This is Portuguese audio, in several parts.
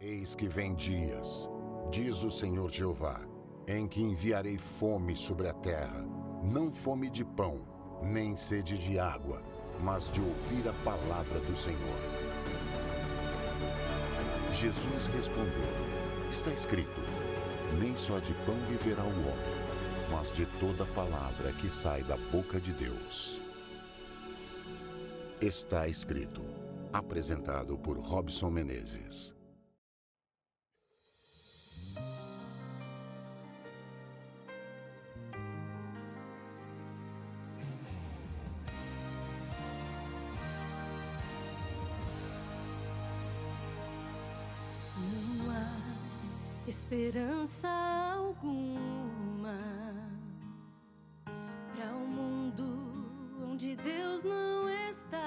Eis que vem dias, diz o Senhor Jeová, em que enviarei fome sobre a terra, não fome de pão, nem sede de água, mas de ouvir a palavra do Senhor. Jesus respondeu: está escrito, nem só de pão viverá o homem, mas de toda palavra que sai da boca de Deus. Está escrito. Apresentado por Robson Menezes. Não há esperança alguma para um mundo onde Deus não está.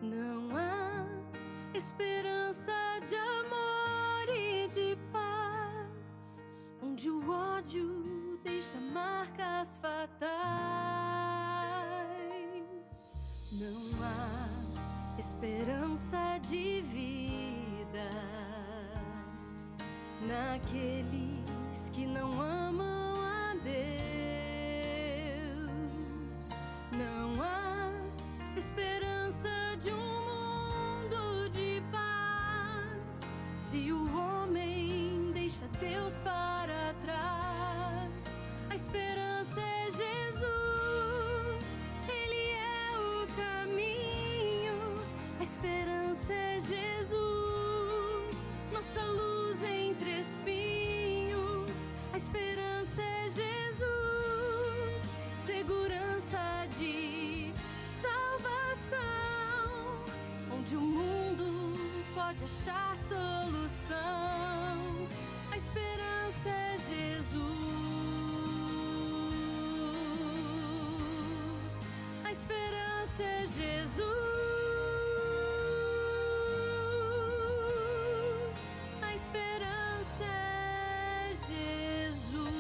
Não há esperança de amor e de paz, onde o ódio deixa marcas fatais. Não há esperança de vida naqueles que não amam a Deus. Não há esperança de um mundo de paz se o homem deixa Deus para trás. A esperança é Jesus, Ele é o caminho. A esperança é Jesus, nossa luz entre espinhos. A esperança é Jesus, segurança de salvação, onde o mundo pode achar solução. A esperança é Jesus. A esperança é Jesus. A esperança é Jesus.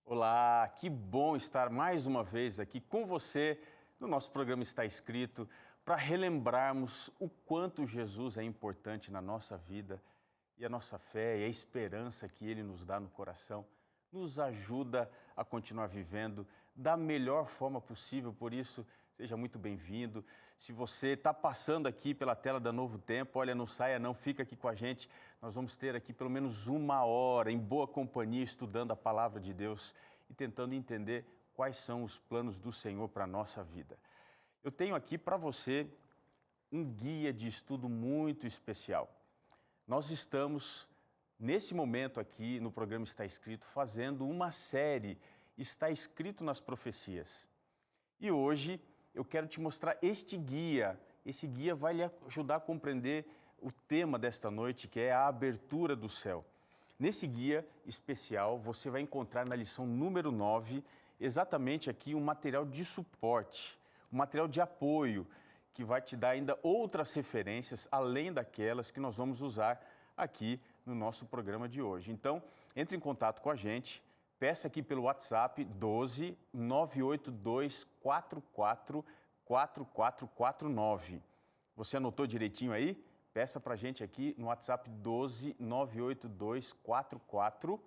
Olá, que bom estar mais uma vez aqui com você no nosso programa Está Escrito, para relembrarmos o quanto Jesus é importante na nossa vida e a nossa fé e a esperança que Ele nos dá no coração nos ajuda a continuar vivendo da melhor forma possível. Por isso, seja muito bem-vindo. Se você está passando aqui pela tela da Novo Tempo, olha, não saia não, fica aqui com a gente. Nós vamos ter aqui pelo menos 1 hora em boa companhia, estudando a Palavra de Deus e tentando entender quais são os planos do Senhor para a nossa vida. Eu tenho aqui para você um guia de estudo muito especial. Nós estamos, nesse momento aqui no programa Está Escrito, fazendo uma série Está Escrito nas Profecias. E hoje eu quero te mostrar este guia. Esse guia vai lhe ajudar a compreender o tema desta noite, que é a abertura do céu. Nesse guia especial, você vai encontrar na lição número 9, exatamente aqui um material de suporte, um material de apoio, que vai te dar ainda outras referências, além daquelas que nós vamos usar aqui no nosso programa de hoje. Então, entre em contato com a gente, peça aqui pelo WhatsApp 12 982 44 4449. Você anotou direitinho aí? Peça para a gente aqui no WhatsApp 12 982 44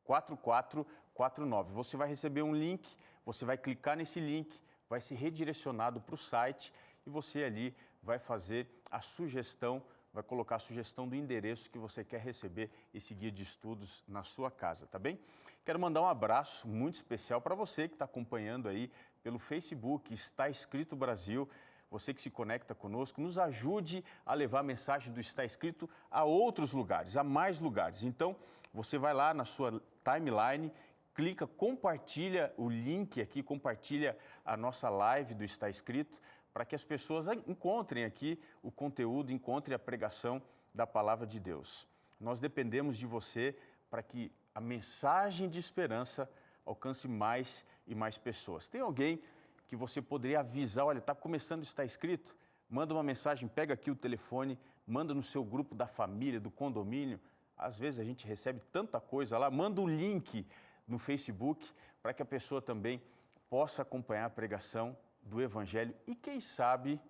4449. Você vai receber um link, você vai clicar nesse link, vai ser redirecionado para o site e você ali vai fazer a sugestão, vai colocar a sugestão do endereço que você quer receber esse guia de estudos na sua casa, tá bem? Quero mandar um abraço muito especial para você que está acompanhando aí pelo Facebook, Está Escrito Brasil. Você que se conecta conosco, nos ajude a levar a mensagem do Está Escrito a outros lugares, a mais lugares. Então, você vai lá na sua timeline, clica, compartilha o link aqui, compartilha a nossa live do Está Escrito, para que as pessoas encontrem aqui o conteúdo, encontrem a pregação da Palavra de Deus. Nós dependemos de você para que a mensagem de esperança alcance mais e mais pessoas. Tem alguém que você poderia avisar, olha, está começando, Está Escrito? Manda uma mensagem, pega aqui o telefone, manda no seu grupo da família, do condomínio, Às vezes a gente recebe tanta coisa lá, manda um link no Facebook para que a pessoa também possa acompanhar a pregação do Evangelho e quem sabe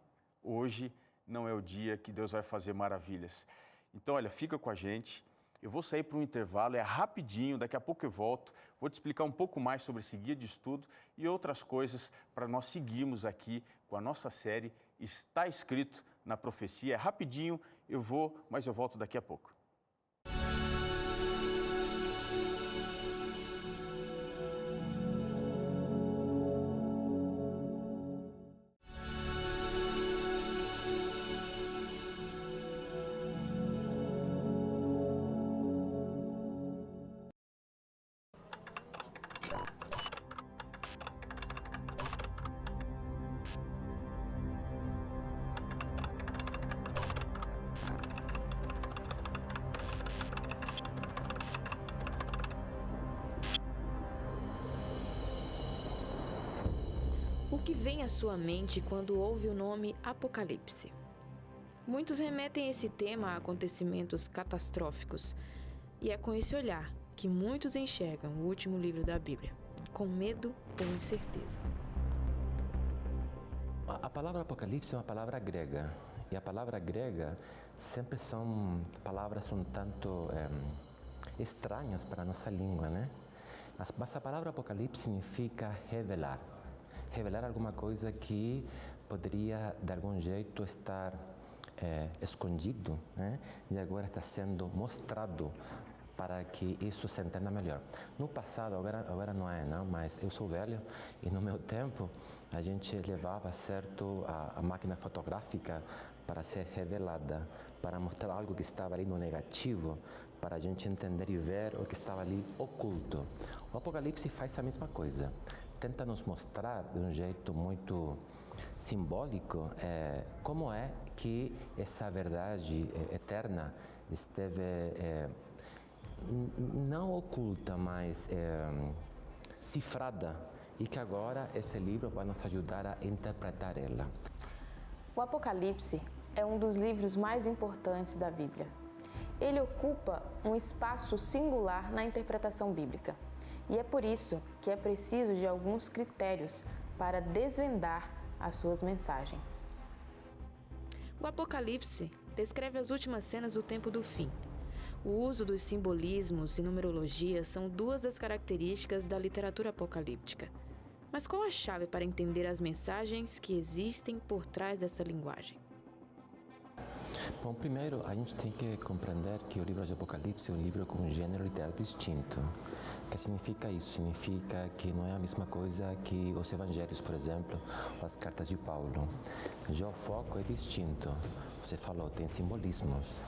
hoje não é o dia que Deus vai fazer maravilhas. Então, olha, fica com a gente. Eu vou sair para um intervalo, é rapidinho, daqui a pouco eu volto. Vou te explicar um pouco mais sobre esse guia de estudo e outras coisas para nós seguirmos aqui com a nossa série Está Escrito na Profecia. É rapidinho, mas eu volto daqui a pouco. O que vem à sua mente quando ouve o nome Apocalipse? Muitos remetem esse tema a acontecimentos catastróficos, e é com esse olhar que muitos enxergam o último livro da Bíblia, com medo ou incerteza. A palavra Apocalipse é uma palavra grega, e a palavra grega sempre são palavras um tanto estranhas para a nossa língua, né? Mas a palavra Apocalipse significa revelar. Revelar alguma coisa que poderia, de algum jeito, estar escondido, né? E agora está sendo mostrado para que isso se entenda melhor. No passado, agora não é, não, mas eu sou velho e no meu tempo a gente levava certo a máquina fotográfica para ser revelada, para mostrar algo que estava ali no negativo, para a gente entender e ver o que estava ali oculto. O Apocalipse faz a mesma coisa. Tenta nos mostrar de um jeito muito simbólico como é que essa verdade eterna esteve não oculta, mas cifrada, e que agora esse livro vai nos ajudar a interpretar ela. O Apocalipse é um dos livros mais importantes da Bíblia. Ele ocupa um espaço singular na interpretação bíblica. E é por isso que é preciso de alguns critérios para desvendar as suas mensagens. O Apocalipse descreve as últimas cenas do tempo do fim. O uso dos simbolismos e numerologia são duas das características da literatura apocalíptica. Mas qual a chave para entender as mensagens que existem por trás dessa linguagem? Bom, primeiro a gente tem que compreender que o livro de Apocalipse é um livro com um gênero literário distinto. O que significa isso? Significa que não é a mesma coisa que os evangelhos, por exemplo, ou as cartas de Paulo. Já o foco é distinto. Você falou, tem simbolismos.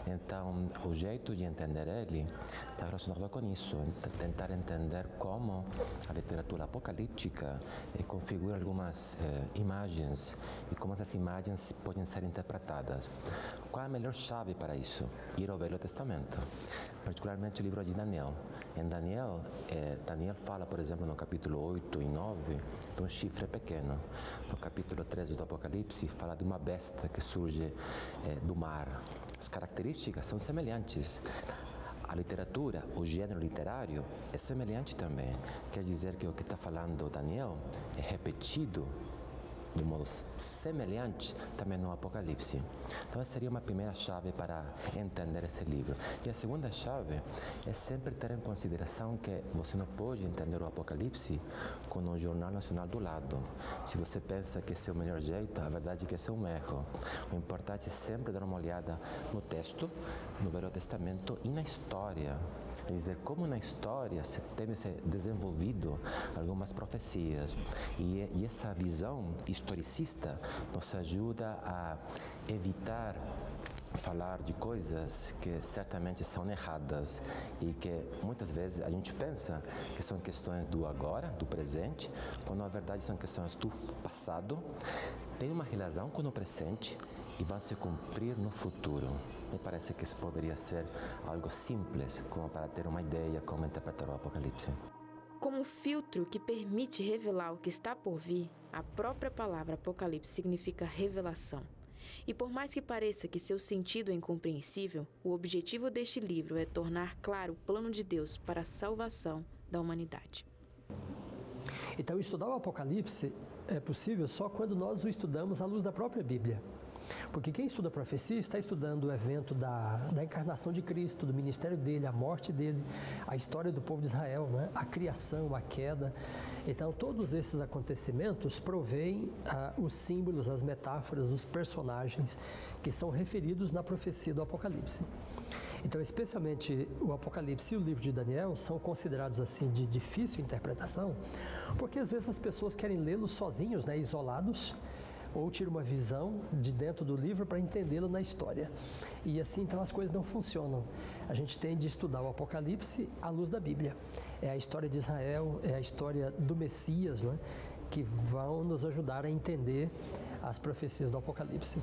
Então, o jeito de entender ele está relacionado com isso, tentar entender como a literatura apocalíptica configura algumas imagens e como essas imagens podem ser interpretadas. Qual é a melhor chave para isso? Ir ao Velho Testamento, particularmente o livro de Daniel. Em Daniel, Daniel fala, por exemplo, no capítulo 8 e 9, de um chifre pequeno. No capítulo 13 do Apocalipse, fala de uma besta que surge do mar. As características são semelhantes. A literatura, o gênero literário, é semelhante também. Quer dizer que o que está falando Daniel é repetido de modo semelhante também no Apocalipse. Então, essa seria uma primeira chave para entender esse livro. E a segunda chave é sempre ter em consideração que você não pode entender o Apocalipse com o Jornal Nacional do lado. Se você pensa que esse é o melhor jeito, a verdade é que esse é um erro. O importante é sempre dar uma olhada no texto, no Velho Testamento e na história. Quer dizer, como na história se tem se desenvolvido algumas profecias. E essa visão historicista nos ajuda a evitar falar de coisas que certamente são erradas e que muitas vezes a gente pensa que são questões do agora, do presente, quando na verdade são questões do passado, tem uma relação com o presente e vão se cumprir no futuro. Me parece que isso poderia ser algo simples, como para ter uma ideia como interpretar o Apocalipse. Como um filtro que permite revelar o que está por vir, a própria palavra Apocalipse significa revelação. E por mais que pareça que seu sentido é incompreensível, o objetivo deste livro é tornar claro o plano de Deus para a salvação da humanidade. Então, estudar o Apocalipse é possível só quando nós o estudamos à luz da própria Bíblia. Porque quem estuda a profecia está estudando o evento da encarnação de Cristo, do ministério dele, a morte dele, a história do povo de Israel, né? A criação, a queda. Então, todos esses acontecimentos provêm os símbolos, as metáforas, os personagens que são referidos na profecia do Apocalipse. Então, especialmente o Apocalipse e o livro de Daniel são considerados assim de difícil interpretação, porque às vezes as pessoas querem lê-los sozinhos, né, isolados, ou tiram uma visão de dentro do livro para entendê-lo na história. E assim, então, as coisas não funcionam. A gente tem de estudar o Apocalipse à luz da Bíblia. É a história de Israel, é a história do Messias, né, que vão nos ajudar a entender as profecias do Apocalipse.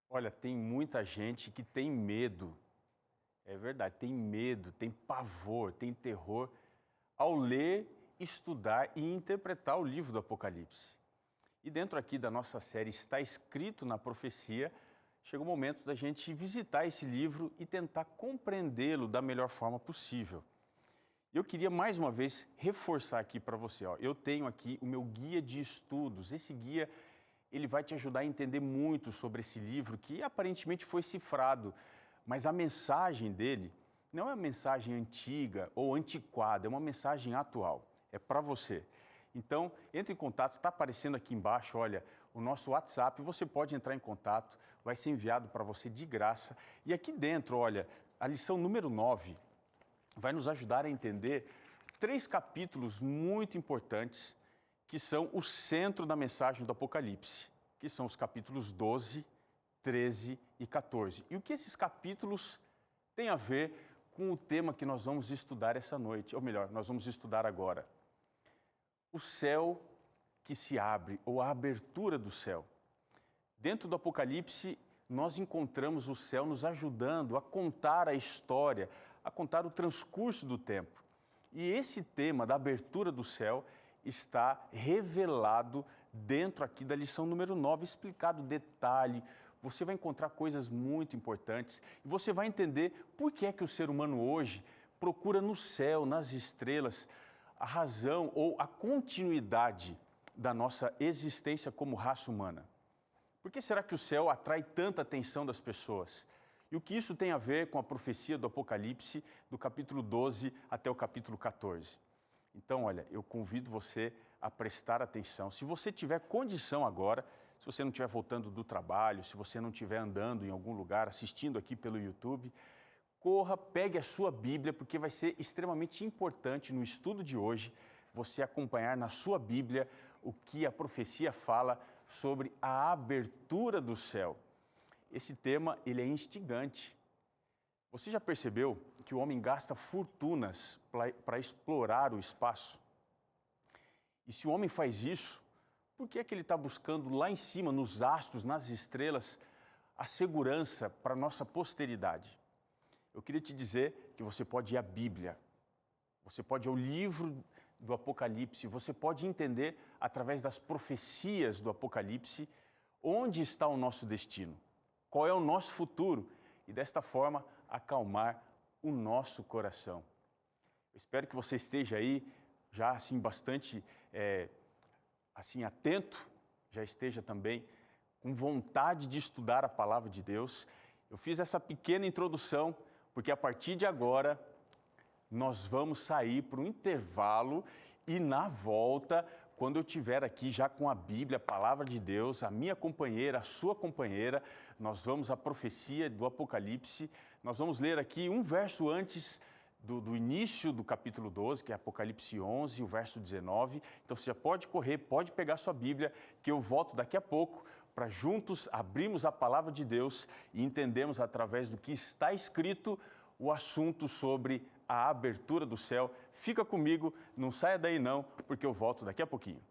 Olha, tem muita gente que tem medo, é verdade, tem medo, tem pavor, tem terror ao ler, estudar e interpretar o livro do Apocalipse. E dentro aqui da nossa série Está Escrito na Profecia, chega o momento da gente visitar esse livro e tentar compreendê-lo da melhor forma possível. Eu queria mais uma vez reforçar aqui para você, eu tenho aqui o meu guia de estudos. Esse guia ele vai te ajudar a entender muito sobre esse livro que aparentemente foi cifrado, mas a mensagem dele não é uma mensagem antiga ou antiquada, é uma mensagem atual, é para você. Então, entre em contato, está aparecendo aqui embaixo, olha, o nosso WhatsApp, você pode entrar em contato, vai ser enviado para você de graça. E aqui dentro, olha, a lição número 9 vai nos ajudar a entender 3 capítulos muito importantes que são o centro da mensagem do Apocalipse, que são os capítulos 12, 13 e 14. E o que esses capítulos têm a ver com o tema que nós vamos estudar essa noite, ou melhor, nós vamos estudar agora. O céu que se abre, ou a abertura do céu. Dentro do Apocalipse, nós encontramos o céu nos ajudando a contar a história, a contar o transcurso do tempo. E esse tema da abertura do céu está revelado dentro aqui da lição número 9, explicado detalhe. Você vai encontrar coisas muito importantes e você vai entender por que é que o ser humano hoje procura no céu, nas estrelas, a razão ou a continuidade da nossa existência como raça humana. Por que será que o céu atrai tanta atenção das pessoas? E o que isso tem a ver com a profecia do Apocalipse, do capítulo 12 até o capítulo 14? Então, olha, eu convido você a prestar atenção. Se você tiver condição agora, se você não estiver voltando do trabalho, se você não estiver andando em algum lugar, assistindo aqui pelo YouTube, corra, pegue a sua Bíblia, porque vai ser extremamente importante no estudo de hoje você acompanhar na sua Bíblia o que a profecia fala sobre a abertura do céu. Esse tema, ele é instigante. Você já percebeu que o homem gasta fortunas para explorar o espaço? E se o homem faz isso, por que é que ele está buscando lá em cima, nos astros, nas estrelas, a segurança para a nossa posteridade? Eu queria te dizer que você pode ir à Bíblia, você pode ir ao livro do Apocalipse, você pode entender através das profecias do Apocalipse onde está o nosso destino, qual é o nosso futuro e desta forma acalmar o nosso coração. Eu espero que você esteja aí já assim bastante assim atento, já esteja também com vontade de estudar a palavra de Deus. Eu fiz essa pequena introdução porque a partir de agora nós vamos sair para um intervalo e na volta, quando eu estiver aqui já com a Bíblia, a palavra de Deus, a minha companheira, a sua companheira, nós vamos à profecia do Apocalipse, nós vamos ler aqui um verso antes do início do capítulo 12, que é Apocalipse 11, o verso 19. Então você já pode correr, pode pegar sua Bíblia, que eu volto daqui a pouco para juntos abrirmos a palavra de Deus e entendemos através do que está escrito o assunto sobre a abertura do céu. Fica comigo, não saia daí não, porque eu volto daqui a pouquinho.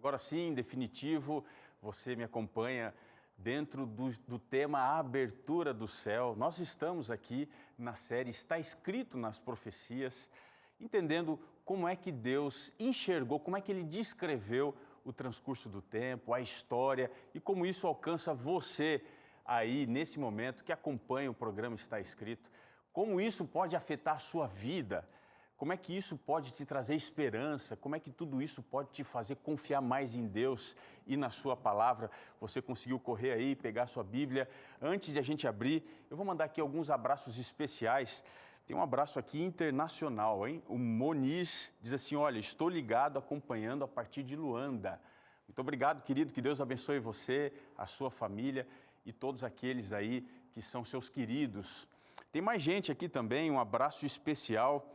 Agora sim, em definitivo, você me acompanha dentro do tema A Abertura do Céu. Nós estamos aqui na série Está Escrito nas Profecias, entendendo como é que Deus enxergou, como é que Ele descreveu o transcurso do tempo, a história e como isso alcança você aí nesse momento que acompanha o programa Está Escrito, como isso pode afetar a sua vida, como é que isso pode te trazer esperança, como é que tudo isso pode te fazer confiar mais em Deus e na sua palavra. Você conseguiu correr aí, pegar a sua Bíblia. Antes de a gente abrir, eu vou mandar aqui alguns abraços especiais. Tem um abraço aqui internacional, hein? O Moniz diz assim, olha, estou ligado, acompanhando a partir de Luanda. Muito obrigado, querido, que Deus abençoe você, a sua família e todos aqueles aí que são seus queridos. Tem mais gente aqui também, um abraço especial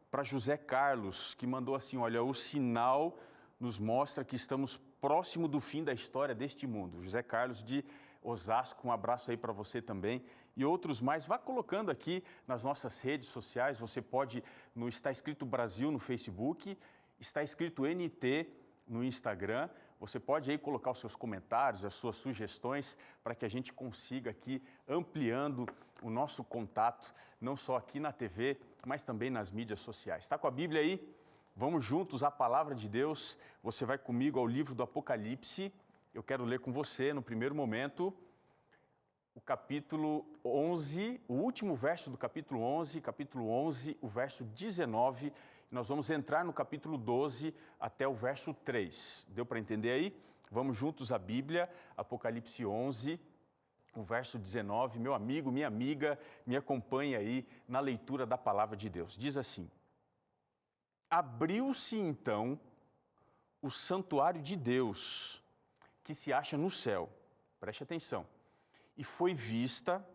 para José Carlos, que mandou assim, olha, o sinal nos mostra que estamos próximo do fim da história deste mundo. José Carlos de Osasco, um abraço aí para você também. E outros mais, vá colocando aqui nas nossas redes sociais, você pode, no Está Escrito Brasil no Facebook, Está Escrito NT no Instagram, você pode aí colocar os seus comentários, as suas sugestões, para que a gente consiga aqui ampliando o nosso contato, não só aqui na TV, mas também nas mídias sociais. Está com a Bíblia aí? Vamos juntos à Palavra de Deus. Você vai comigo ao livro do Apocalipse. Eu quero ler com você, no primeiro momento, o capítulo 11, o último verso do capítulo 11, o verso 19. Nós vamos entrar no capítulo 12 até o verso 3. Deu para entender aí? Vamos juntos à Bíblia, Apocalipse 11, o verso 19. Meu amigo, minha amiga, me acompanhe aí na leitura da Palavra de Deus. Diz assim, abriu-se então o santuário de Deus, que se acha no céu. Preste atenção. E foi vista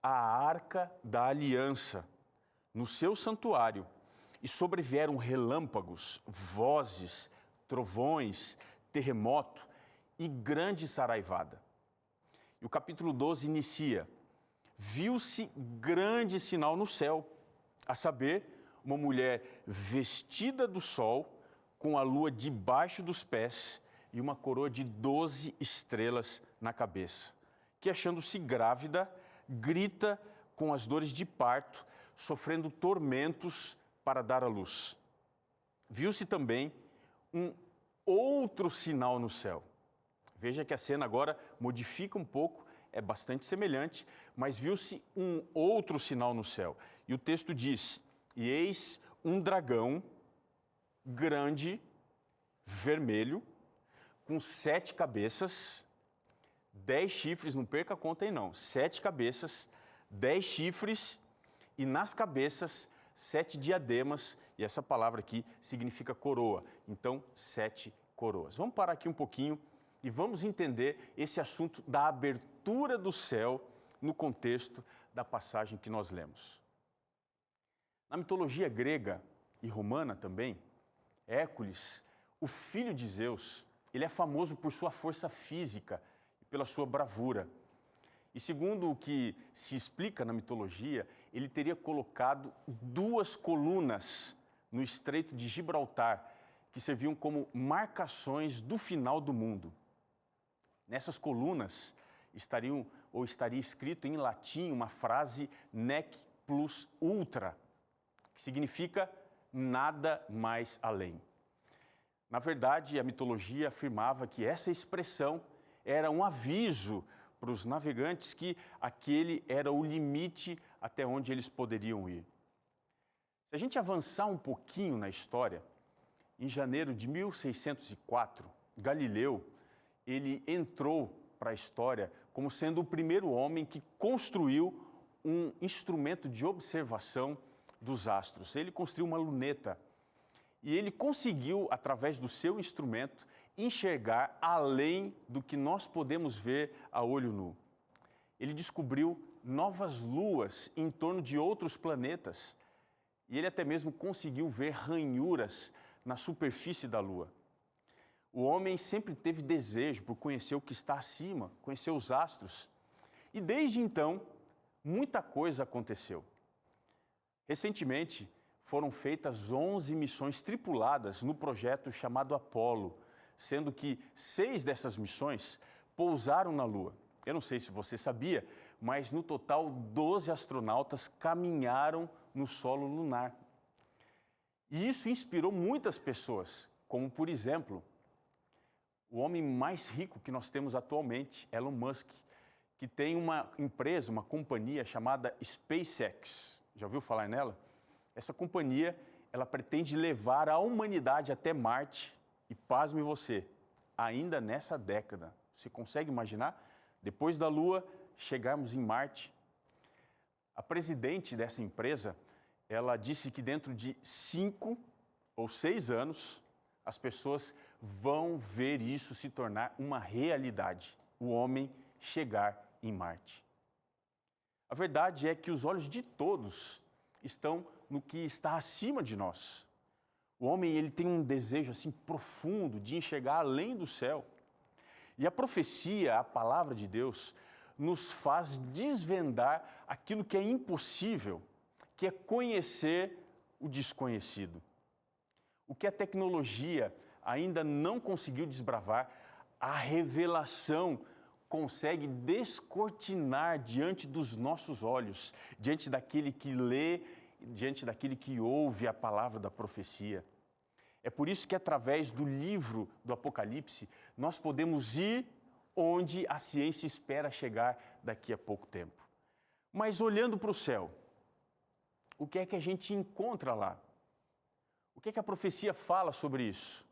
a arca da aliança no seu santuário. E sobrevieram relâmpagos, vozes, trovões, terremoto e grande saraivada. E o capítulo 12 inicia, viu-se grande sinal no céu, a saber, uma mulher vestida do sol, com a lua debaixo dos pés e uma coroa de 12 estrelas na cabeça, que achando-se grávida, grita com as dores de parto, sofrendo tormentos para dar à luz. Viu-se também um outro sinal no céu. Veja que a cena agora modifica um pouco, é bastante semelhante, mas viu-se um outro sinal no céu. E o texto diz, e eis um dragão grande, vermelho, com 7 cabeças, 10 chifres, não perca a conta aí não, 7 cabeças, 10 chifres e nas cabeças 7 diademas, e essa palavra aqui significa coroa, então 7 coroas. Vamos parar aqui um pouquinho e vamos entender esse assunto da abertura do céu no contexto da passagem que nós lemos. Na mitologia grega e romana também, Hércules, o filho de Zeus, ele é famoso por sua força física e pela sua bravura. E segundo o que se explica na mitologia, ele teria colocado 2 colunas no Estreito de Gibraltar, que serviam como marcações do final do mundo. Nessas colunas estaria escrito em latim uma frase nec plus ultra, que significa nada mais além. Na verdade, a mitologia afirmava que essa expressão era um aviso para os navegantes que aquele era o limite até onde eles poderiam ir. Se a gente avançar um pouquinho na história, em janeiro de 1604, Galileu, ele entrou para a história como sendo o primeiro homem que construiu um instrumento de observação dos astros. Ele construiu uma luneta e ele conseguiu, através do seu instrumento, enxergar além do que nós podemos ver a olho nu. Ele descobriu novas luas em torno de outros planetas e ele até mesmo conseguiu ver ranhuras na superfície da Lua. O homem sempre teve desejo por conhecer o que está acima, conhecer os astros. E desde então, muita coisa aconteceu. Recentemente, foram feitas 11 missões tripuladas no projeto chamado Apolo, sendo que 6 dessas missões pousaram na Lua. Eu não sei se você sabia, mas no total 12 astronautas caminharam no solo lunar. E isso inspirou muitas pessoas, como por exemplo, o homem mais rico que nós temos atualmente, Elon Musk, que tem uma empresa, uma companhia chamada SpaceX. Já ouviu falar nela? Essa companhia, ela pretende levar a humanidade até Marte e, pasme você, ainda nessa década. Você consegue imaginar? Depois da Lua, chegarmos em Marte. A presidente dessa empresa, ela disse que dentro de 5 ou 6 anos, as pessoas vão ver isso se tornar uma realidade. O homem chegar em Marte. A verdade é que os olhos de todos estão no que está acima de nós. O homem, ele tem um desejo assim profundo de enxergar além do céu. E a profecia, a palavra de Deus, nos faz desvendar aquilo que é impossível, que é conhecer o desconhecido. O que a tecnologia ainda não conseguiu desbravar, a revelação consegue descortinar diante dos nossos olhos, diante daquele que lê, diante daquele que ouve a palavra da profecia. É por isso que através do livro do Apocalipse, nós podemos ir onde a ciência espera chegar daqui a pouco tempo. Mas olhando para o céu, o que é que a gente encontra lá? O que é que a profecia fala sobre isso?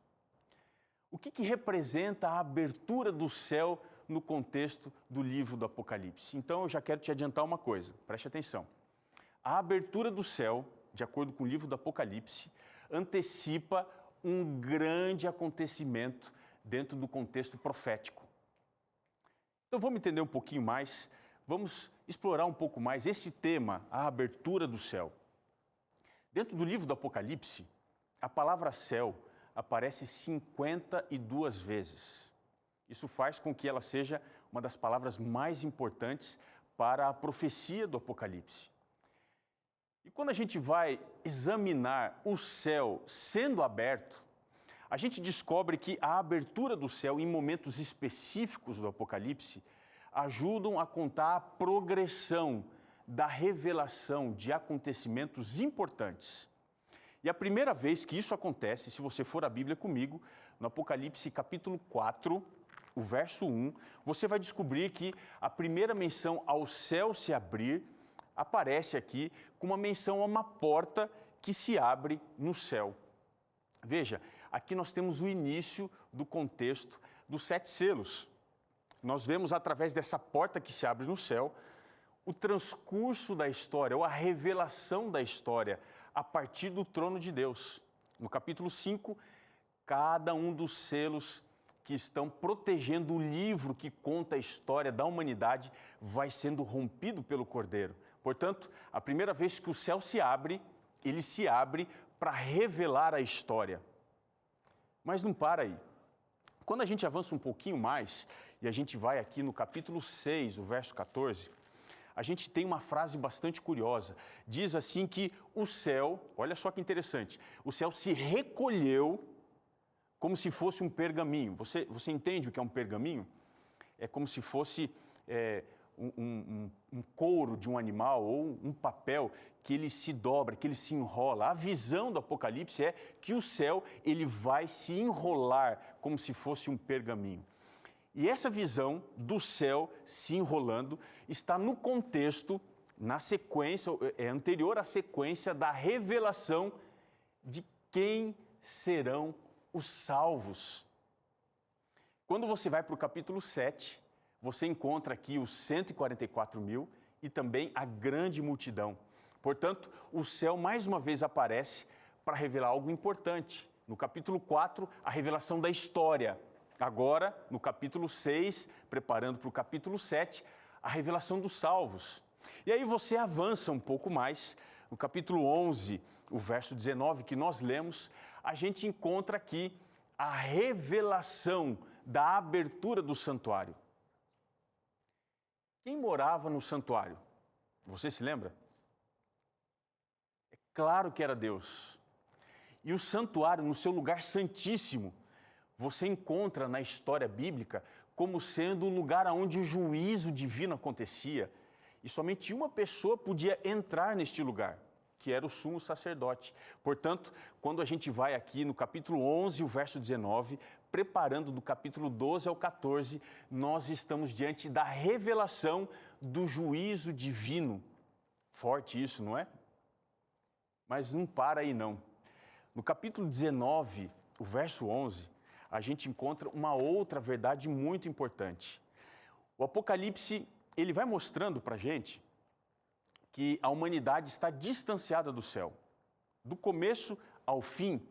O que representa a abertura do céu no contexto do livro do Apocalipse? Então, eu já quero te adiantar uma coisa, preste atenção. A abertura do céu, de acordo com o livro do Apocalipse, antecipa um grande acontecimento dentro do contexto profético. Então, vamos entender um pouquinho mais, vamos explorar um pouco mais esse tema, a abertura do céu. Dentro do livro do Apocalipse, a palavra céu aparece 52 vezes. Isso faz com que ela seja uma das palavras mais importantes para a profecia do Apocalipse. E quando a gente vai examinar o céu sendo aberto, a gente descobre que a abertura do céu em momentos específicos do Apocalipse ajudam a contar a progressão da revelação de acontecimentos importantes. E a primeira vez que isso acontece, se você for à Bíblia comigo, no Apocalipse capítulo 4, o verso 1, você vai descobrir que a primeira menção ao céu se abrir aparece aqui com uma menção a uma porta que se abre no céu. Veja, aqui nós temos o início do contexto dos 7 selos. Nós vemos através dessa porta que se abre no céu o transcurso da história, ou a revelação da história, a partir do trono de Deus. No capítulo 5, cada um dos selos que estão protegendo o livro que conta a história da humanidade vai sendo rompido pelo Cordeiro. Portanto, a primeira vez que o céu se abre, ele se abre para revelar a história. Mas não para aí. Quando a gente avança um pouquinho mais, e a gente vai aqui no capítulo 6, o verso 14, a gente tem uma frase bastante curiosa. Diz assim que o céu, olha só que interessante, o céu se recolheu como se fosse um pergaminho. Você entende o que é um pergaminho? É como se fosse um couro de um animal ou um papel que ele se dobra, que ele se enrola. A visão do Apocalipse é que o céu ele vai se enrolar como se fosse um pergaminho. E essa visão do céu se enrolando está no contexto, na sequência, anterior à sequência da revelação de quem serão os salvos. Quando você vai para o capítulo 7, você encontra aqui os 144 mil e também a grande multidão. Portanto, o céu mais uma vez aparece para revelar algo importante. No capítulo 4, a revelação da história. Agora, no capítulo 6, preparando para o capítulo 7, a revelação dos salvos. E aí você avança um pouco mais, no capítulo 11, o verso 19 que nós lemos, a gente encontra aqui a revelação da abertura do santuário. Quem morava no santuário? Você se lembra? É claro que era Deus. E o santuário, no seu lugar santíssimo, você encontra na história bíblica como sendo o lugar onde o juízo divino acontecia. E somente uma pessoa podia entrar neste lugar, que era o sumo sacerdote. Portanto, quando a gente vai aqui no capítulo 11, o verso 19, preparando do capítulo 12 ao 14, nós estamos diante da revelação do juízo divino. Forte isso, não é? Mas não para aí não. No capítulo 19, o verso 11, a gente encontra uma outra verdade muito importante. O Apocalipse, ele vai mostrando para a gente que a humanidade está distanciada do céu. Do começo ao fim,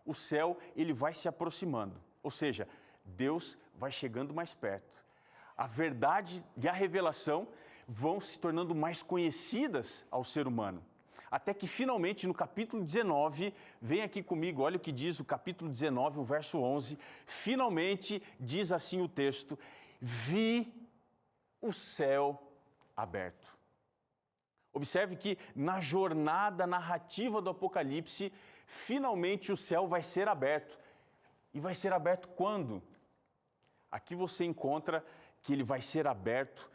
o céu ele vai se aproximando. Ou seja, Deus vai chegando mais perto. A verdade e a revelação vão se tornando mais conhecidas ao ser humano. Até que finalmente no capítulo 19, vem aqui comigo, olha o que diz o capítulo 19, o verso 11. Finalmente diz assim o texto: vi o céu aberto. Observe que na jornada narrativa do Apocalipse, finalmente o céu vai ser aberto. E vai ser aberto quando? Aqui você encontra que ele vai ser aberto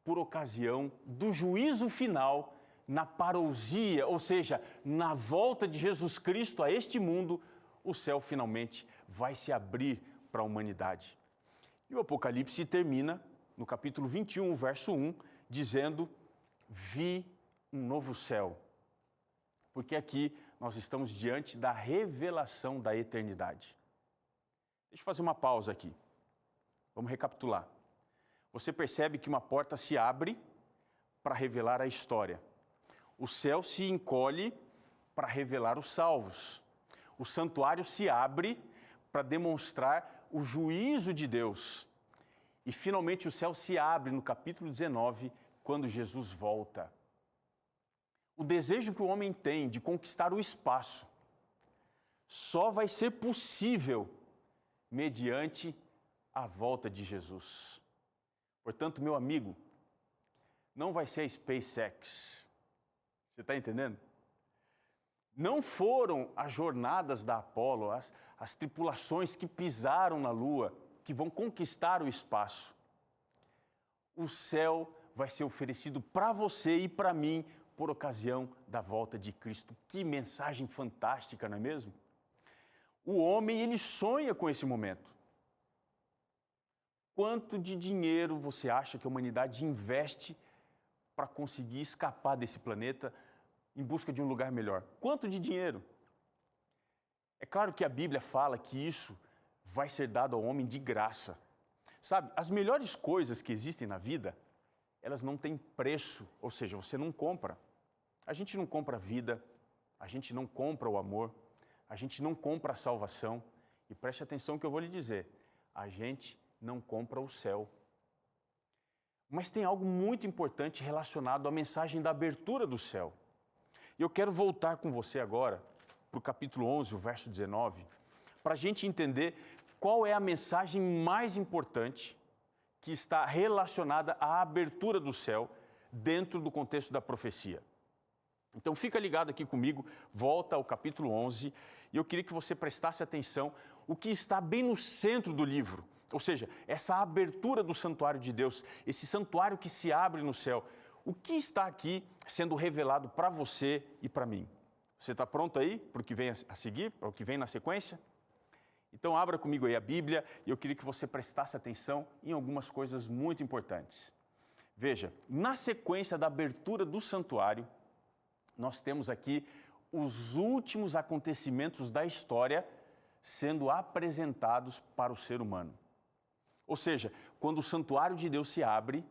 por ocasião do juízo final, na parousia, ou seja, na volta de Jesus Cristo a este mundo, o céu finalmente vai se abrir para a humanidade. E o Apocalipse termina no capítulo 21, verso 1, dizendo: vi um novo céu. Porque aqui nós estamos diante da revelação da eternidade. Deixa eu fazer uma pausa aqui. Vamos recapitular. Você percebe que uma porta se abre para revelar a história. O céu se encolhe para revelar os salvos. O santuário se abre para demonstrar o juízo de Deus. E finalmente o céu se abre no capítulo 19, quando Jesus volta. O desejo que o homem tem de conquistar o espaço só vai ser possível mediante a volta de Jesus. Portanto, meu amigo, não vai ser a SpaceX. Você está entendendo? Não foram as jornadas da Apollo, as tripulações que pisaram na Lua, que vão conquistar o espaço. O céu vai ser oferecido para você e para mim por ocasião da volta de Cristo. Que mensagem fantástica, não é mesmo? O homem, ele sonha com esse momento. Quanto de dinheiro você acha que a humanidade investe para conseguir escapar desse planeta em busca de um lugar melhor? Quanto de dinheiro? É claro que a Bíblia fala que isso vai ser dado ao homem de graça. Sabe, as melhores coisas que existem na vida, elas não têm preço, ou seja, você não compra. A gente não compra a vida, a gente não compra o amor, a gente não compra a salvação. E preste atenção que eu vou lhe dizer, a gente não compra o céu. Mas tem algo muito importante relacionado à mensagem da abertura do céu. E eu quero voltar com você agora para o capítulo 11, o verso 19, para a gente entender qual é a mensagem mais importante que está relacionada à abertura do céu dentro do contexto da profecia. Então fica ligado aqui comigo, volta ao capítulo 11, e eu queria que você prestasse atenção o que está bem no centro do livro. Ou seja, essa abertura do santuário de Deus, esse santuário que se abre no céu. O que está aqui sendo revelado para você e para mim? Você está pronto aí para o que vem a seguir, para o que vem na sequência? Então abra comigo aí a Bíblia e eu queria que você prestasse atenção em algumas coisas muito importantes. Veja, na sequência da abertura do santuário, nós temos aqui os últimos acontecimentos da história sendo apresentados para o ser humano. Ou seja, quando o santuário de Deus se abre,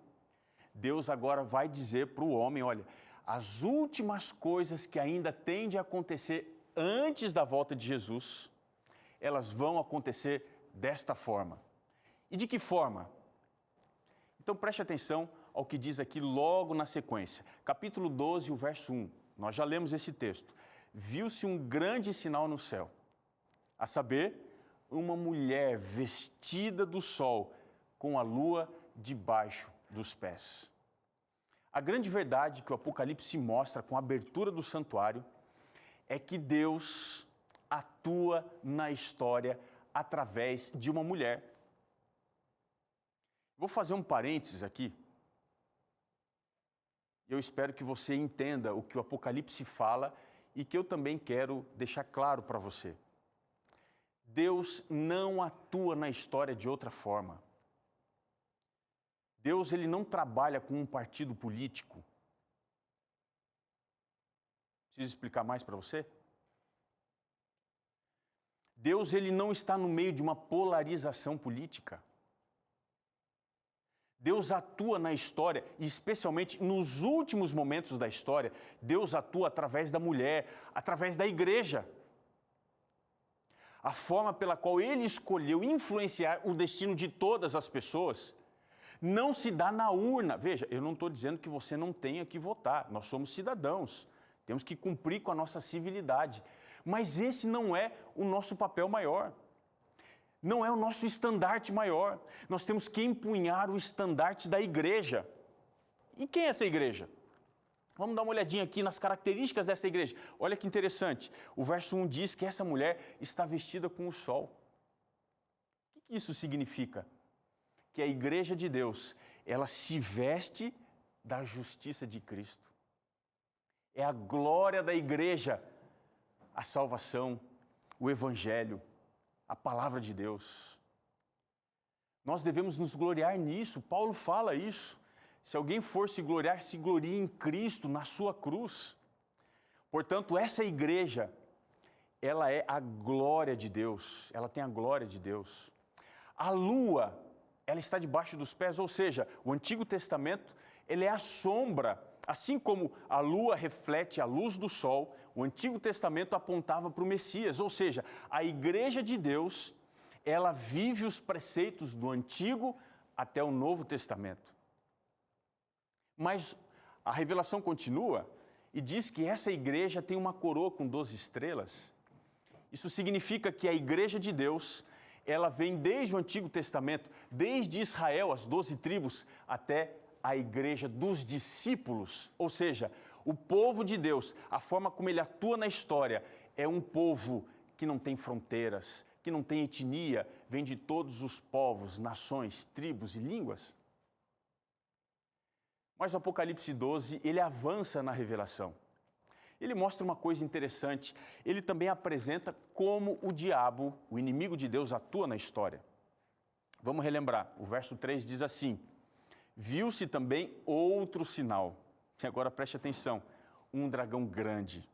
Deus agora vai dizer para o homem, olha, as últimas coisas que ainda têm de acontecer antes da volta de Jesus, elas vão acontecer desta forma. E de que forma? Então preste atenção ao que diz aqui logo na sequência. Capítulo 12, o verso 1. Nós já lemos esse texto. Viu-se um grande sinal no céu, a saber, uma mulher vestida do sol, com a lua debaixo dos pés. A grande verdade que o Apocalipse mostra com a abertura do santuário é que Deus atua na história através de uma mulher. Vou fazer um parênteses aqui. Eu espero que você entenda o que o Apocalipse fala e que eu também quero deixar claro para você. Deus não atua na história de outra forma. Deus, ele não trabalha com um partido político. Preciso explicar mais para você? Deus, ele não está no meio de uma polarização política. Deus atua na história, e especialmente nos últimos momentos da história, Deus atua através da mulher, através da igreja. A forma pela qual ele escolheu influenciar o destino de todas as pessoas não se dá na urna. Veja, eu não estou dizendo que você não tenha que votar, nós somos cidadãos, temos que cumprir com a nossa civilidade, mas esse não é o nosso papel maior. Não é o nosso estandarte maior. Nós temos que empunhar o estandarte da igreja. E quem é essa igreja? Vamos dar uma olhadinha aqui nas características dessa igreja. Olha que interessante. O verso 1 diz que essa mulher está vestida com o sol. O que isso significa? Que a igreja de Deus, ela se veste da justiça de Cristo. É a glória da igreja, a salvação, o evangelho, a palavra de Deus. Nós devemos nos gloriar nisso. Paulo fala isso. Se alguém for se gloriar, se glorie em Cristo, na sua cruz. Portanto, essa igreja, ela é a glória de Deus. Ela tem a glória de Deus. A lua, ela está debaixo dos pés, ou seja, o Antigo Testamento, ele é a sombra. Assim como a lua reflete a luz do sol, o Antigo Testamento apontava para o Messias, ou seja, a igreja de Deus, ela vive os preceitos do Antigo até o Novo Testamento. Mas a revelação continua e diz que essa igreja tem uma coroa com 12 estrelas. Isso significa que a igreja de Deus, ela vem desde o Antigo Testamento, desde Israel, as 12 tribos, até a igreja dos discípulos, ou seja, o povo de Deus, a forma como ele atua na história, é um povo que não tem fronteiras, que não tem etnia, vem de todos os povos, nações, tribos e línguas. Mas o Apocalipse 12, ele avança na revelação. Ele mostra uma coisa interessante, ele também apresenta como o diabo, o inimigo de Deus, atua na história. Vamos relembrar, o verso 3 diz assim: viu-se também outro sinal. E agora preste atenção, um dragão grande,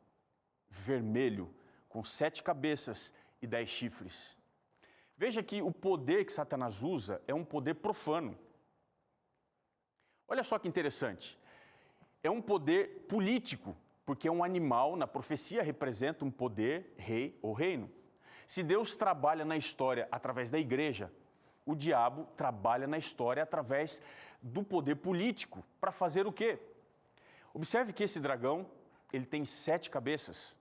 vermelho, com 7 cabeças e 10 chifres. Veja que o poder que Satanás usa é um poder profano. Olha só que interessante, é um poder político, porque é um animal, na profecia representa um poder, rei ou reino. Se Deus trabalha na história através da igreja, o diabo trabalha na história através do poder político. Para fazer o quê? Observe que esse dragão, ele tem 7 cabeças.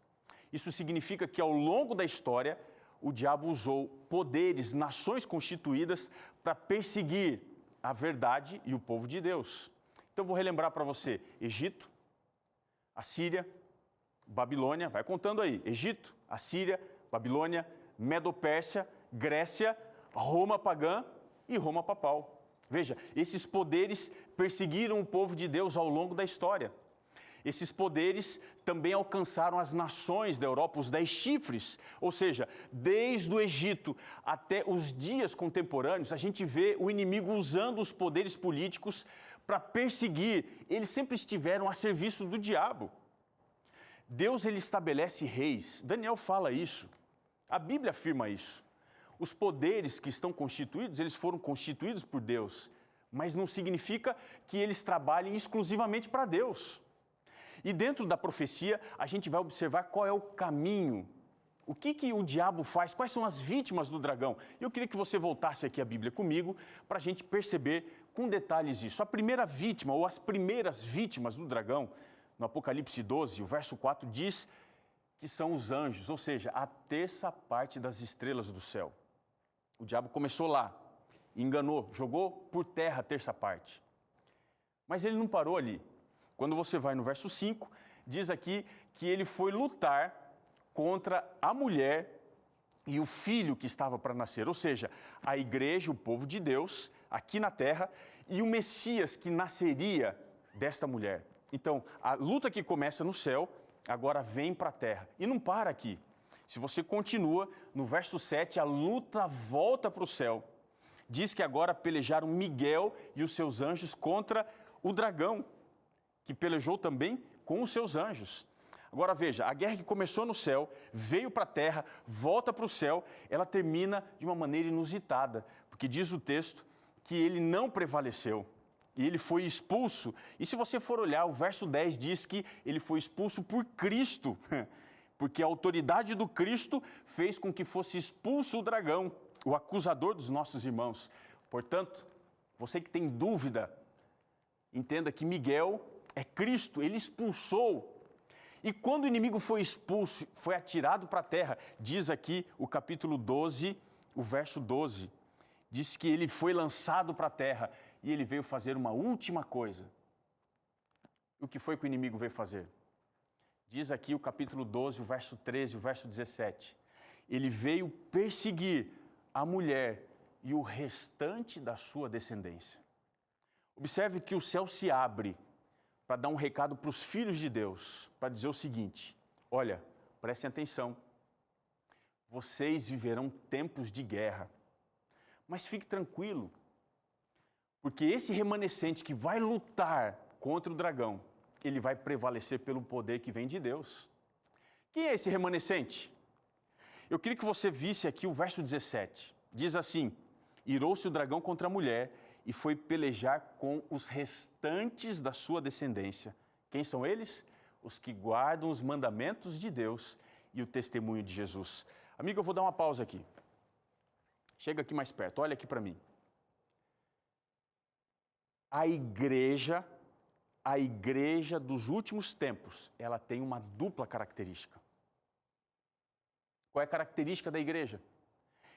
Isso significa que ao longo da história, o diabo usou poderes, nações constituídas para perseguir a verdade e o povo de Deus. Então eu vou relembrar para você: Egito, Assíria, Babilônia, vai contando aí: Egito, Assíria, Babilônia, Medo-Pérsia, Grécia, Roma pagã e Roma papal. Veja, esses poderes perseguiram o povo de Deus ao longo da história. Esses poderes também alcançaram as nações da Europa, os 10 chifres, ou seja, desde o Egito até os dias contemporâneos, a gente vê o inimigo usando os poderes políticos para perseguir. Eles sempre estiveram a serviço do diabo. Deus, ele estabelece reis. Daniel fala isso. A Bíblia afirma isso. Os poderes que estão constituídos, eles foram constituídos por Deus, mas não significa que eles trabalhem exclusivamente para Deus. E dentro da profecia, a gente vai observar qual é o caminho, o que o diabo faz, quais são as vítimas do dragão. Eu queria que você voltasse aqui a Bíblia comigo para a gente perceber com detalhes isso. A primeira vítima, ou as primeiras vítimas do dragão, no Apocalipse 12, o verso 4 diz que são os anjos, ou seja, a terça parte das estrelas do céu. O diabo começou lá, enganou, jogou por terra a terça parte. Mas ele não parou ali. Quando você vai no verso 5, diz aqui que ele foi lutar contra a mulher e o filho que estava para nascer, ou seja, a igreja, o povo de Deus, aqui na terra, e o Messias que nasceria desta mulher. Então, a luta que começa no céu, agora vem para a terra. E não para aqui. Se você continua, no verso 7, a luta volta para o céu. Diz que agora pelejaram Miguel e os seus anjos contra o dragão, que pelejou também com os seus anjos. Agora veja, a guerra que começou no céu, veio para a terra, volta para o céu, ela termina de uma maneira inusitada, porque diz o texto que ele não prevaleceu e ele foi expulso. E se você for olhar, o verso 10 diz que ele foi expulso por Cristo, porque a autoridade do Cristo fez com que fosse expulso o dragão, o acusador dos nossos irmãos. Portanto, você que tem dúvida, entenda que Miguel é Cristo, ele expulsou. E quando o inimigo foi expulso, foi atirado para a terra, diz aqui o capítulo 12, o verso 12, diz que ele foi lançado para a terra e ele veio fazer uma última coisa. O que foi que o inimigo veio fazer? Diz aqui o capítulo 12, o verso 13, o verso 17. Ele veio perseguir a mulher e o restante da sua descendência. Observe que o céu se abre para dar um recado para os filhos de Deus, para dizer o seguinte: olha, prestem atenção, vocês viverão tempos de guerra, mas fique tranquilo, porque esse remanescente que vai lutar contra o dragão, ele vai prevalecer pelo poder que vem de Deus. Quem é esse remanescente? Eu queria que você visse aqui o verso 17, diz assim: irou-se o dragão contra a mulher e foi pelejar com os restantes da sua descendência. Quem são eles? Os que guardam os mandamentos de Deus e o testemunho de Jesus. Amigo, eu vou dar uma pausa aqui. Chega aqui mais perto, olha aqui para mim. A igreja dos últimos tempos, ela tem uma dupla característica. Qual é a característica da igreja?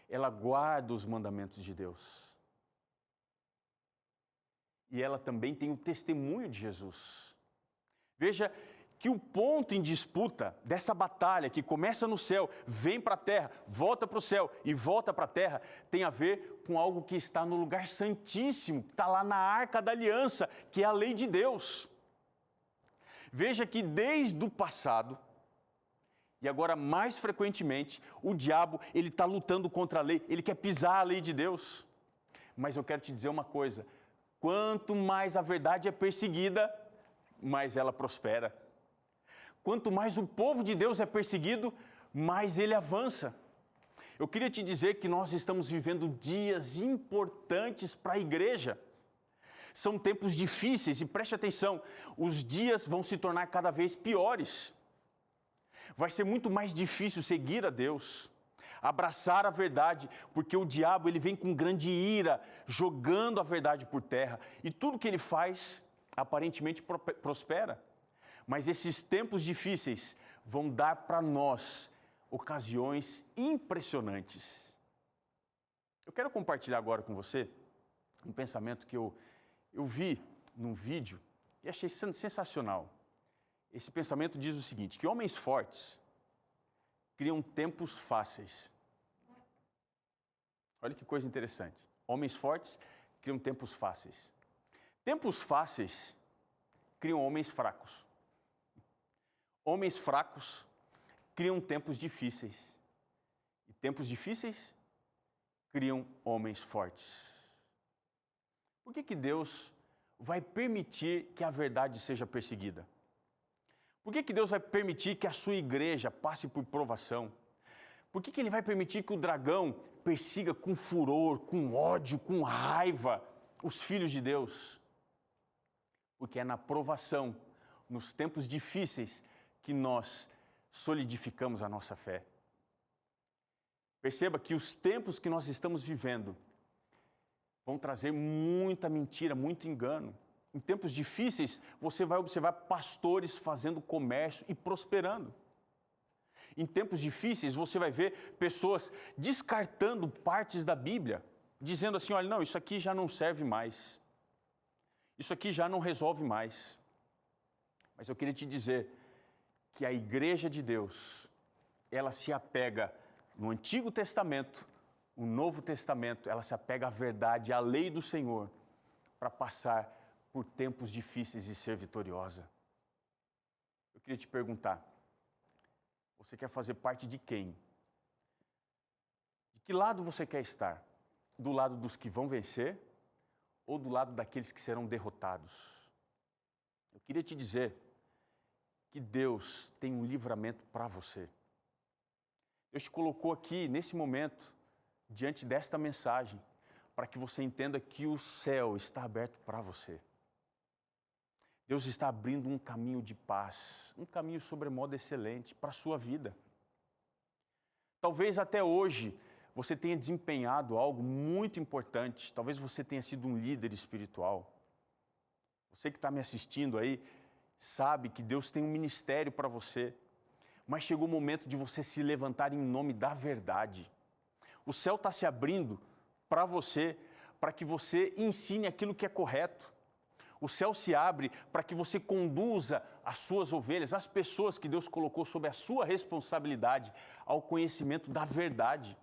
Ela guarda os mandamentos de Deus. E ela também tem o testemunho de Jesus. Veja que o ponto em disputa dessa batalha que começa no céu, vem para a terra, volta para o céu e volta para a terra, tem a ver com algo que está no lugar santíssimo, que está lá na Arca da Aliança, que é a lei de Deus. Veja que desde o passado, e agora mais frequentemente, o diabo ele está lutando contra a lei, ele quer pisar a lei de Deus. Mas eu quero te dizer uma coisa: quanto mais a verdade é perseguida, mais ela prospera. Quanto mais o povo de Deus é perseguido, mais ele avança. Eu queria te dizer que nós estamos vivendo dias importantes para a igreja. São tempos difíceis e preste atenção, os dias vão se tornar cada vez piores. Vai ser muito mais difícil seguir a Deus, abraçar a verdade, porque o diabo ele vem com grande ira, jogando a verdade por terra, e tudo que ele faz, aparentemente prospera. Mas esses tempos difíceis vão dar para nós ocasiões impressionantes. Eu quero compartilhar agora com você um pensamento que eu vi num vídeo e achei sensacional. Esse pensamento diz o seguinte, que homens fortes criam tempos fáceis. Olha que coisa interessante. Homens fortes criam tempos fáceis. Tempos fáceis criam homens fracos. Homens fracos criam tempos difíceis. E tempos difíceis criam homens fortes. Por que Deus vai permitir que a verdade seja perseguida? Por que Deus vai permitir que a sua igreja passe por provação? Por que Ele vai permitir que o dragão persiga com furor, com ódio, com raiva os filhos de Deus? Porque é na provação, nos tempos difíceis, que nós solidificamos a nossa fé. Perceba que os tempos que nós estamos vivendo vão trazer muita mentira, muito engano. Em tempos difíceis, você vai observar pastores fazendo comércio e prosperando. Em tempos difíceis, você vai ver pessoas descartando partes da Bíblia, dizendo assim, olha, não, isso aqui já não serve mais. Isso aqui já não resolve mais. Mas eu queria te dizer que a igreja de Deus, ela se apega No Antigo Testamento, o Novo Testamento, ela se apega à verdade, à lei do Senhor, para passar por tempos difíceis e ser vitoriosa. Eu queria te perguntar, você quer fazer parte de quem? De que lado você quer estar? Do lado dos que vão vencer ou do lado daqueles que serão derrotados? Eu queria te dizer que Deus tem um livramento para você. Deus te colocou aqui, nesse momento, diante desta mensagem, para que você entenda que o céu está aberto para você. Deus está abrindo um caminho de paz, um caminho sobremodo excelente para a sua vida. Talvez até hoje você tenha desempenhado algo muito importante, talvez você tenha sido um líder espiritual. Você que está me assistindo aí, sabe que Deus tem um ministério para você, mas chegou o momento de você se levantar em nome da verdade. O céu está se abrindo para você, para que você ensine aquilo que é correto. O céu se abre para que você conduza as suas ovelhas, as pessoas que Deus colocou sob a sua responsabilidade, ao conhecimento da verdade.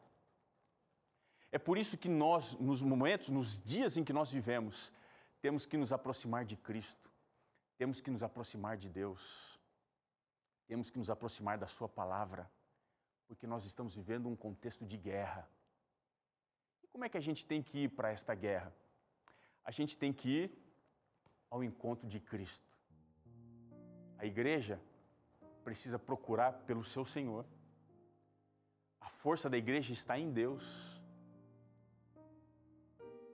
É por isso que nós, nos momentos, nos dias em que nós vivemos, temos que nos aproximar de Cristo, temos que nos aproximar de Deus, temos que nos aproximar da sua palavra, porque nós estamos vivendo um contexto de guerra. E como é que a gente tem que ir para esta guerra? A gente tem que ir ao encontro de Cristo. A igreja precisa procurar pelo seu Senhor. A força da igreja está em Deus.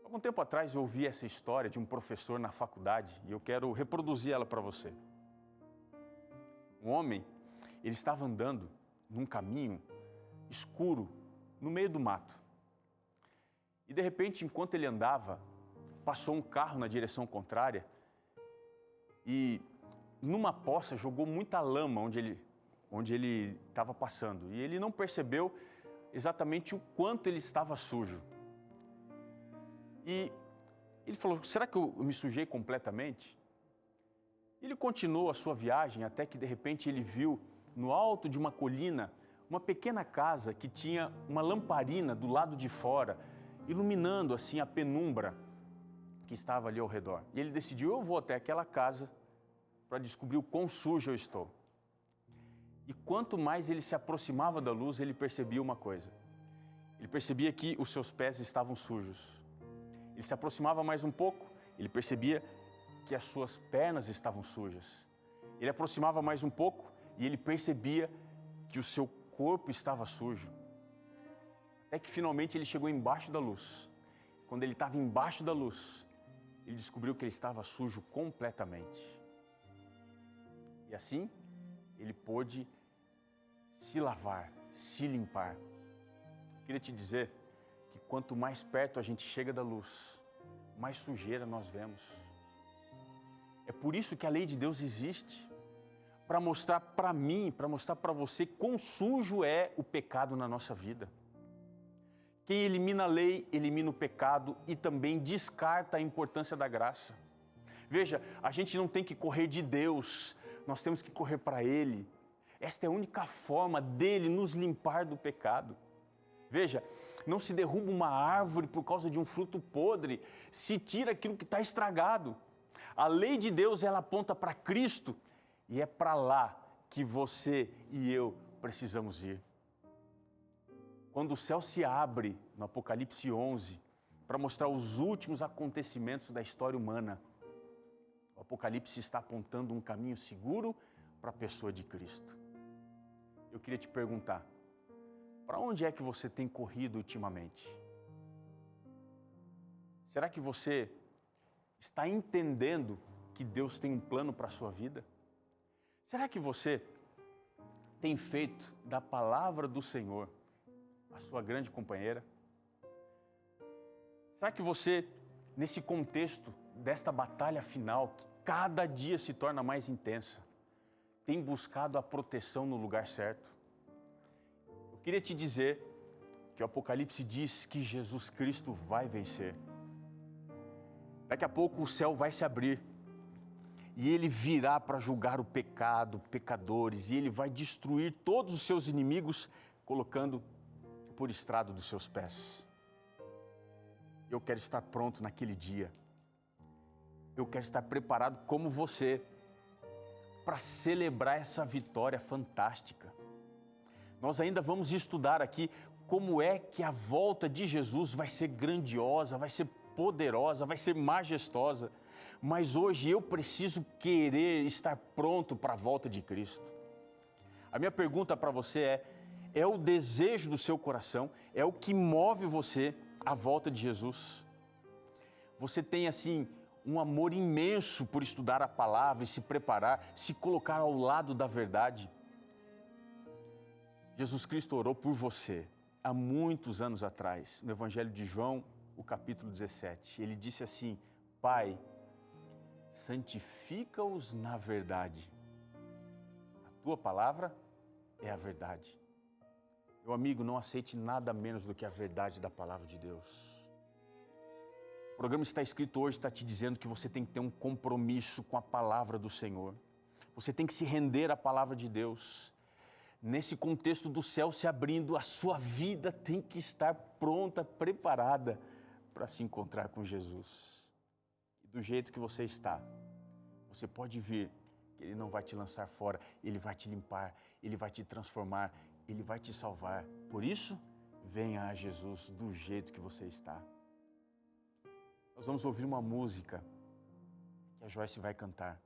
Algum tempo atrás eu ouvi essa história de um professor na faculdade e eu quero reproduzir ela para você. Um homem, ele estava andando num caminho escuro no meio do mato. E de repente, enquanto ele andava, passou um carro na direção contrária e numa poça jogou muita lama onde ele estava passando. E ele não percebeu exatamente o quanto ele estava sujo. E ele falou, será que eu me sujei completamente? Ele continuou a sua viagem até que de repente ele viu no alto de uma colina uma pequena casa que tinha uma lamparina do lado de fora, iluminando assim a penumbra que estava ali ao redor. E ele decidiu, eu vou até aquela casa para descobrir o quão sujo eu estou. E quanto mais ele se aproximava da luz, ele percebia uma coisa. Ele percebia que os seus pés estavam sujos. Ele se aproximava mais um pouco, ele percebia que as suas pernas estavam sujas. Ele aproximava mais um pouco e ele percebia que o seu corpo estava sujo. Até que finalmente ele chegou embaixo da luz. Quando ele estava embaixo da luz, ele descobriu que ele estava sujo completamente. E assim, ele pôde se lavar, se limpar. Queria te dizer que quanto mais perto a gente chega da luz, mais sujeira nós vemos. É por isso que a lei de Deus existe, para mostrar para mim, para mostrar para você quão sujo é o pecado na nossa vida. Quem elimina a lei, elimina o pecado e também descarta a importância da graça. Veja, a gente não tem que correr de Deus, nós temos que correr para Ele. Esta é a única forma dele nos limpar do pecado. Veja, não se derruba uma árvore por causa de um fruto podre, se tira aquilo que está estragado. A lei de Deus, ela aponta para Cristo e é para lá que você e eu precisamos ir. Quando o céu se abre, no Apocalipse 11, para mostrar os últimos acontecimentos da história humana, o Apocalipse está apontando um caminho seguro para a pessoa de Cristo. Eu queria te perguntar, para onde é que você tem corrido ultimamente? Será que você está entendendo que Deus tem um plano para a sua vida? Será que você tem feito da palavra do Senhor a sua grande companheira? Será que você, nesse contexto desta batalha final, que cada dia se torna mais intensa, tem buscado a proteção no lugar certo? Eu queria te dizer que o Apocalipse diz que Jesus Cristo vai vencer. Daqui a pouco o céu vai se abrir e Ele virá para julgar o pecado, pecadores, e Ele vai destruir todos os seus inimigos, colocando por estrado dos seus pés. Eu quero estar pronto naquele dia. Eu quero estar preparado como você para celebrar essa vitória fantástica. Nós ainda vamos estudar aqui como é que a volta de Jesus vai ser grandiosa, vai ser poderosa, vai ser majestosa. Mas hoje eu preciso querer estar pronto para a volta de Cristo. A minha pergunta para você é o desejo do seu coração, é o que move você à volta de Jesus? Você tem assim um amor imenso por estudar a palavra e se preparar, se colocar ao lado da verdade? Jesus Cristo orou por você há muitos anos atrás, no Evangelho de João, o capítulo 17. Ele disse assim: Pai, santifica-os na verdade. A tua palavra é a verdade. Meu amigo, não aceite nada menos do que a verdade da palavra de Deus. O programa Está Escrito hoje está te dizendo que você tem que ter um compromisso com a palavra do Senhor. Você tem que se render à palavra de Deus. Nesse contexto do céu se abrindo, a sua vida tem que estar pronta, preparada para se encontrar com Jesus. E do jeito que você está, você pode vir, que Ele não vai te lançar fora, Ele vai te limpar, Ele vai te transformar, Ele vai te salvar. Por isso, venha a Jesus do jeito que você está. Nós vamos ouvir uma música que a Joyce vai cantar.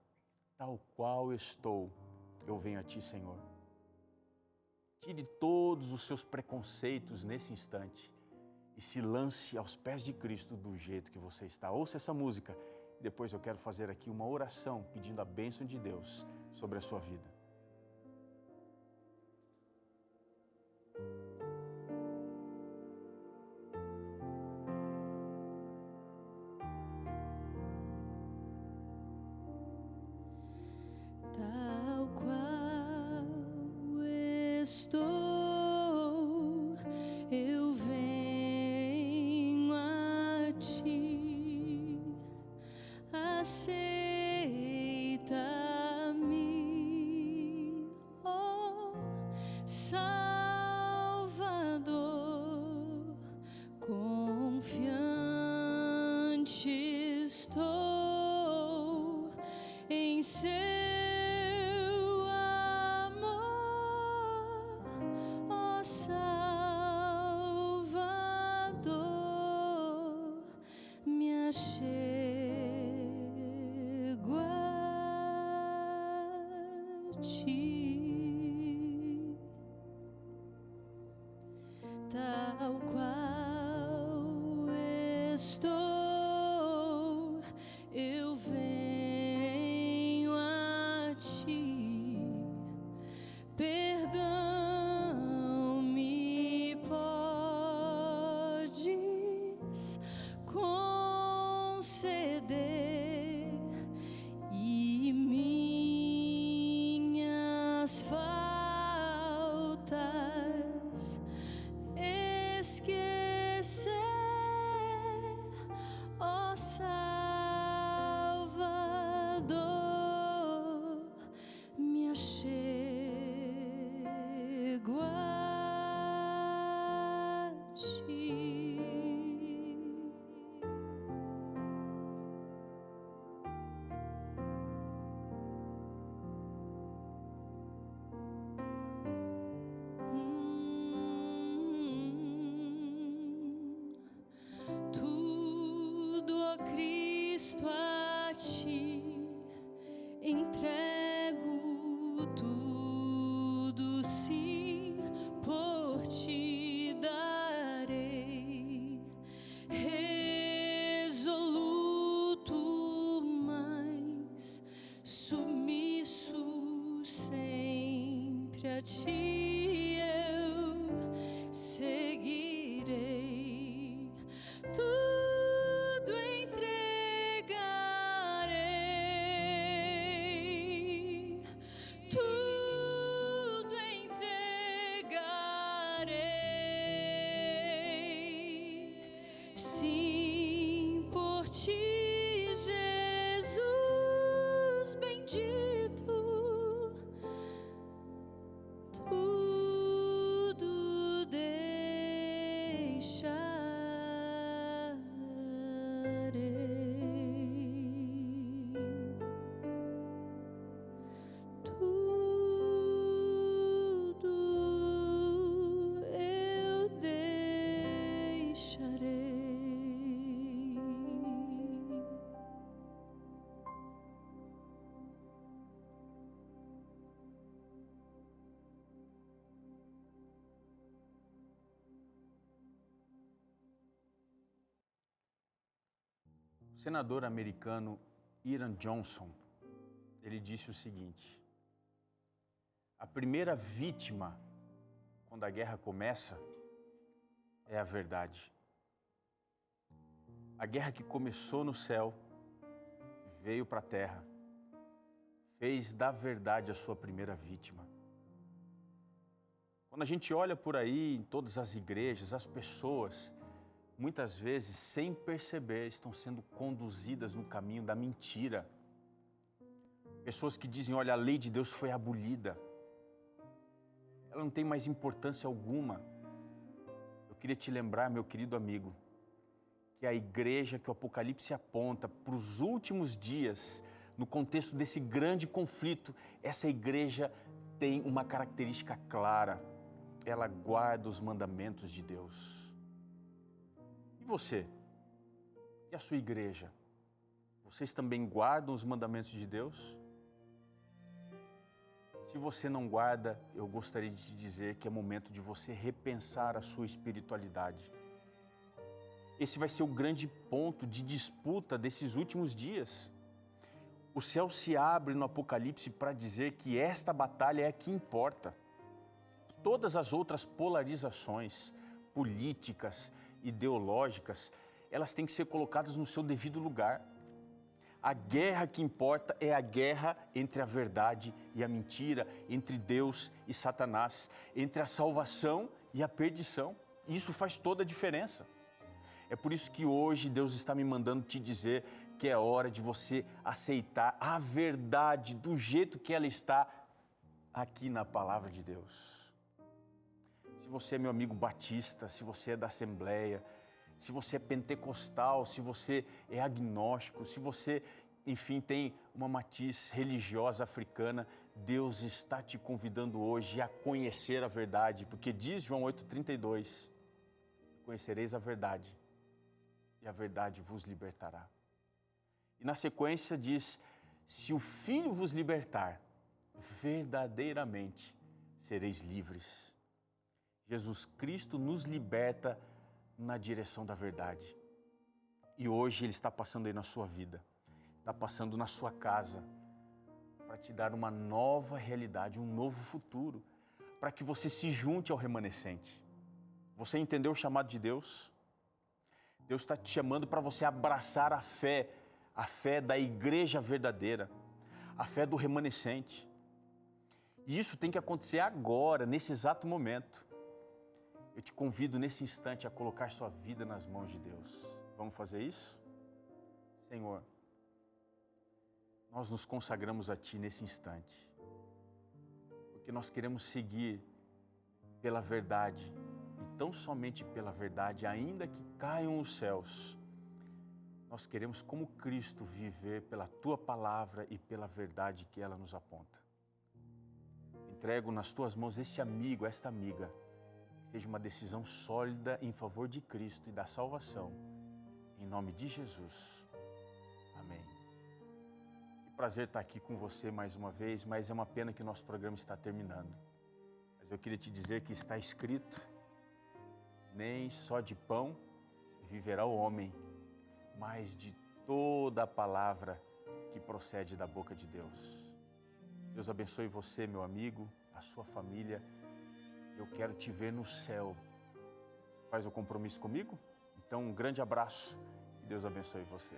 Tal qual estou, eu venho a Ti, Senhor. Tire todos os seus preconceitos nesse instante e se lance aos pés de Cristo do jeito que você está. Ouça essa música. Depois eu quero fazer aqui uma oração pedindo a bênção de Deus sobre a sua vida. Tal qual estou, eu venho a Ti, aceita-me, ó Salvador, confiante estou em Seu amor, ó Salvador, me achego a Ti. Tal qual estou, eu venho a Ti. Perdão me podes conceder e minhas faltas esquecer, ó Salvador, me achego a Ti. Tudo, ó Cristo, a Ti entrego, tudo sim por Ti darei, resoluto, mas submisso sempre a Ti eu seguirei. Tudo entregarei, tudo entregarei, sim, por Ti, Jesus bendito. O senador americano Ian Johnson, ele disse o seguinte: a primeira vítima, quando a guerra começa, é a verdade. A guerra que começou no céu, veio para a terra, fez da verdade a sua primeira vítima. Quando a gente olha por aí, em todas as igrejas, as pessoas, muitas vezes, sem perceber, estão sendo conduzidas no caminho da mentira. Pessoas que dizem, olha, a lei de Deus foi abolida. Ela não tem mais importância alguma. Eu queria te lembrar, meu querido amigo, que a igreja que o Apocalipse aponta para os últimos dias, no contexto desse grande conflito, essa igreja tem uma característica clara. Ela guarda os mandamentos de Deus. E você? E a sua igreja? Vocês também guardam os mandamentos de Deus? Se você não guarda, eu gostaria de te dizer que é momento de você repensar a sua espiritualidade. Esse vai ser o grande ponto de disputa desses últimos dias. O céu se abre no Apocalipse para dizer que esta batalha é a que importa. Todas as outras polarizações políticas, ideológicas, elas têm que ser colocadas no seu devido lugar. A guerra que importa é a guerra entre a verdade e a mentira, entre Deus e Satanás, entre a salvação e a perdição. Isso faz toda a diferença. É por isso que hoje Deus está me mandando te dizer que é hora de você aceitar a verdade do jeito que ela está aqui na palavra de Deus. Se você é meu amigo batista, se você é da Assembleia, se você é pentecostal, se você é agnóstico, se você, enfim, tem uma matiz religiosa africana, Deus está te convidando hoje a conhecer a verdade, porque diz João 8,32, conhecereis a verdade e a verdade vos libertará. E na sequência diz, se o Filho vos libertar, verdadeiramente sereis livres. Jesus Cristo nos liberta na direção da verdade. E hoje Ele está passando aí na sua vida, está passando na sua casa, para te dar uma nova realidade, um novo futuro, para que você se junte ao remanescente. Você entendeu o chamado de Deus? Deus está te chamando para você abraçar a fé da igreja verdadeira, a fé do remanescente. E isso tem que acontecer agora, nesse exato momento. Eu te convido nesse instante a colocar sua vida nas mãos de Deus. Vamos fazer isso? Senhor, nós nos consagramos a Ti nesse instante, porque nós queremos seguir pela verdade, e tão somente pela verdade, ainda que caiam os céus. Nós queremos, como Cristo, viver pela Tua palavra e pela verdade que ela nos aponta. Entrego nas Tuas mãos este amigo, esta amiga, seja uma decisão sólida em favor de Cristo e da salvação. Em nome de Jesus. Amém. Que prazer estar aqui com você mais uma vez, mas é uma pena que o nosso programa está terminando. Mas eu queria te dizer que está escrito, nem só de pão viverá o homem, mas de toda a palavra que procede da boca de Deus. Deus abençoe você, meu amigo, a sua família. Eu quero te ver no céu. Faz o compromisso comigo? Então, um grande abraço e Deus abençoe você.